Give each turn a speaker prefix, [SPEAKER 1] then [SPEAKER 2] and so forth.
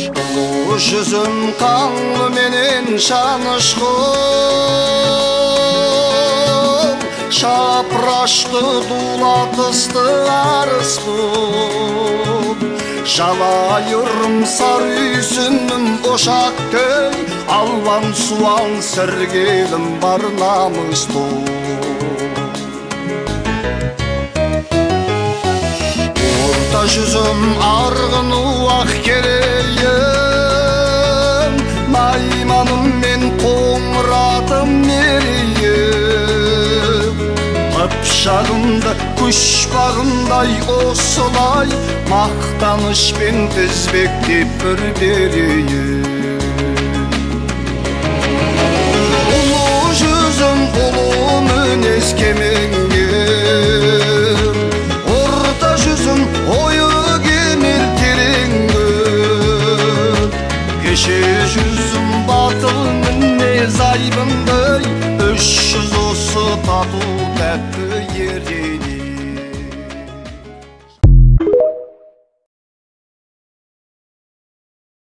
[SPEAKER 1] Улуу жүзүм каңлы менен чанышкыл, шапрашты дулатысты арыспыл. Жалайырым сары үзүнүм ошактай, аллам суаң сергелим бар намыстуу. Орта жүзүм аргын уак керейим, найманым мен коңратым мерейим. Ыпшагымды күш багындай осулай, мактанышпен тизбектеп бір берейим. Улуу жүзүм улуу мүнөз кемеңгер, орта жүзүм ою кемел тереңгөр. Кеше жүзүм батыл мүнөз айбындай, 300 осы татуу тәтті ерейді.